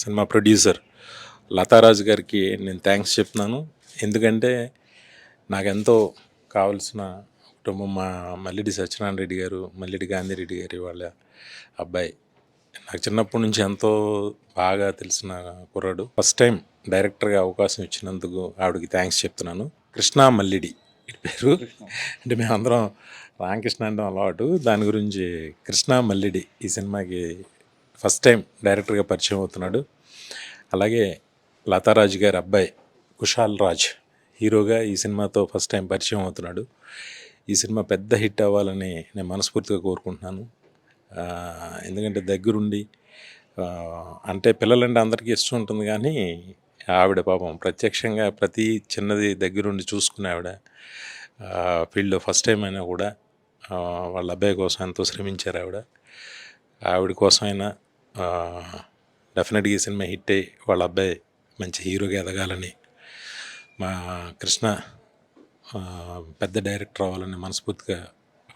Cinema producer Latharaju గారికి నేను thanks చెప్తున్నాను. ఎందుకంటే నాకెంతో కావాల్సిన కుటుంబం మా మల్లిడి సత్యనారాయణ రెడ్డి గారు, మల్లిడి గాంధీరెడ్డి గారి వాళ్ళ అబ్బాయి. నాకు చిన్నప్పటి నుంచి ఎంతో బాగా తెలిసిన కుర్రాడు. ఫస్ట్ టైం డైరెక్టర్గా అవకాశం ఇచ్చినందుకు ఆవిడకి థ్యాంక్స్ చెప్తున్నాను. కృష్ణ మల్లిడి వీడి పేరు. అంటే మేమందరం రామకృష్ణ అంటే అలవాటు. దాని గురించి కృష్ణ మల్లిడి ఈ సినిమాకి ఫస్ట్ టైం డైరెక్టర్గా పరిచయం అవుతున్నాడు. అలాగే లతారాజు గారి అబ్బాయి కుషాల్ రాజ్ హీరోగా ఈ సినిమాతో ఫస్ట్ టైం పరిచయం అవుతున్నాడు. ఈ సినిమా పెద్ద హిట్ అవ్వాలని నేను మనస్ఫూర్తిగా కోరుకుంటున్నాను. ఎందుకంటే దగ్గరుండి అంటే పిల్లలంటే అందరికీ ఇష్టం ఉంటుంది, కానీ ఆవిడ పాపం ప్రత్యక్షంగా ప్రతి చిన్నది దగ్గరుండి చూసుకునే ఆవిడ ఫీల్డ్లో ఫస్ట్ టైం అయినా కూడా వాళ్ళ అబ్బాయి కోసం ఎంతో శ్రమించారు. ఆవిడ కోసమైనా డెఫినెట్గా ఈ సినిమా హిట్ అయ్యి వాళ్ళ అబ్బాయి మంచి హీరోగా ఎదగాలని, మా కృష్ణ పెద్ద డైరెక్టర్ అవ్వాలని మనస్ఫూర్తిగా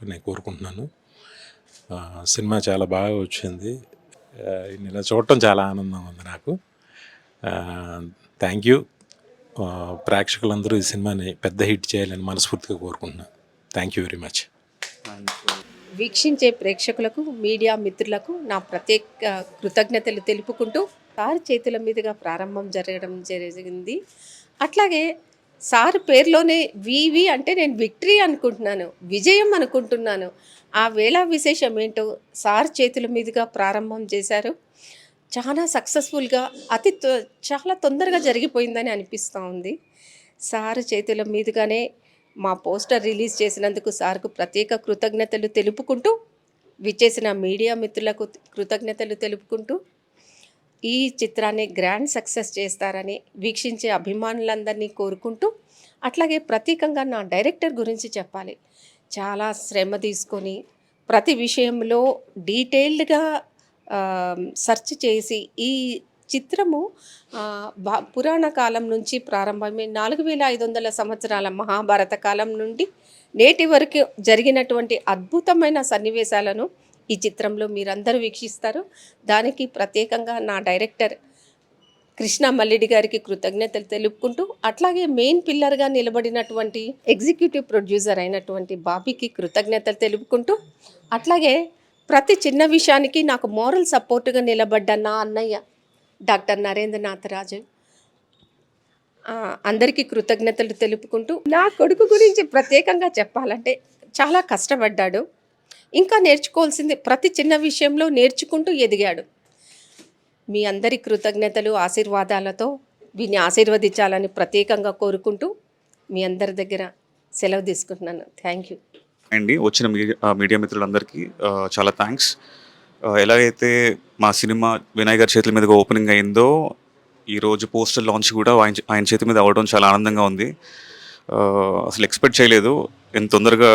నేను కోరుకుంటున్నాను. సినిమా చాలా బాగా వచ్చింది. ఇలా చూడటం చాలా ఆనందంగా ఉంది నాకు. Thank you. ప్రేక్షకులందరూ ఈ సినిమాని పెద్ద హిట్ చేయాలని మనస్ఫూర్తిగా కోరుకుంటున్నాను. Thank you very much. వీక్షించే ప్రేక్షకులకు, మీడియా మిత్రులకు నా ప్రత్యేక కృతజ్ఞతలు తెలుపుకుంటూ, సార్ చేతుల మీదుగా ప్రారంభం జరగడం జరిగింది. అట్లాగే సార్ పేరులోనే వివి అంటే నేను విక్టరీ అనుకుంటున్నాను, విజయం అనుకుంటున్నాను. ఆ వేళ విశేషం ఏంటో సార్ చేతుల మీదుగా ప్రారంభం చేశారు. చాలా సక్సెస్ఫుల్గా చాలా తొందరగా జరిగిపోయిందని అనిపిస్తూ ఉంది. సార్ చేతుల మీదుగానే మా పోస్టర్ రిలీజ్ చేసినందుకు సార్కు ప్రత్యేక కృతజ్ఞతలు తెలుపుకుంటూ, విచ్చేసిన మీడియా మిత్రులకు కృతజ్ఞతలు తెలుపుకుంటూ, ఈ చిత్రాన్ని గ్రాండ్ సక్సెస్ చేస్తారని వీక్షించే అభిమానులందరినీ కోరుకుంటూ, అట్లాగే ప్రత్యేకంగా నా డైరెక్టర్ గురించి చెప్పాలి. చాలా శ్రమ తీసుకొని ప్రతి విషయంలో డీటెయిల్డ్గా సెర్చ్ చేసి ఈ చిత్రము పురాణ కాలం నుంచి ప్రారంభమై 4500 సంవత్సరాల మహాభారత కాలం నుండి నేటి వరకు జరిగినటువంటి అద్భుతమైన సన్నివేశాలను ఈ చిత్రంలో మీరందరూ వీక్షిస్తారు. దానికి ప్రత్యేకంగా నా డైరెక్టర్ కృష్ణ మల్లిడి గారికి కృతజ్ఞతలు తెలుపుకుంటూ, అట్లాగే మెయిన్ పిల్లర్గా నిలబడినటువంటి ఎగ్జిక్యూటివ్ ప్రొడ్యూసర్ అయినటువంటి బాబీకి కృతజ్ఞతలు తెలుపుకుంటూ, అట్లాగే ప్రతి చిన్న విషయానికి నాకు మోరల్ సపోర్టుగా నిలబడ్డ నా అన్నయ్య డాక్టర్ నరేంద్రనాథ్ రాజు అందరికీ కృతజ్ఞతలు తెలుపుకుంటూ, నా కొడుకు గురించి ప్రత్యేకంగా చెప్పాలంటే చాలా కష్టపడ్డాడు. ఇంకా నేర్చుకోవాల్సింది ప్రతి చిన్న విషయంలో నేర్చుకుంటూ ఎదిగాడు. మీ అందరి కృతజ్ఞతలు, ఆశీర్వాదాలతో వీని ఆశీర్వదించాలని ప్రత్యేకంగా కోరుకుంటూ మీ అందరి దగ్గర సెలవు తీసుకుంటున్నాను. థ్యాంక్ యూ అండి. వచ్చిన మీడియా మిత్రులందరికీ చాలా థ్యాంక్స్. ఎలాగైతే మా సినిమా వినాయక్ గారి చేతుల మీదుగా ఓపెనింగ్ అయిందో, ఈరోజు పోస్టర్ లాంచ్ కూడా ఆయన చేతి మీద అవ్వడం చాలా ఆనందంగా ఉంది. అసలు ఎక్స్పెక్ట్ చేయలేదు ఎంత తొందరగా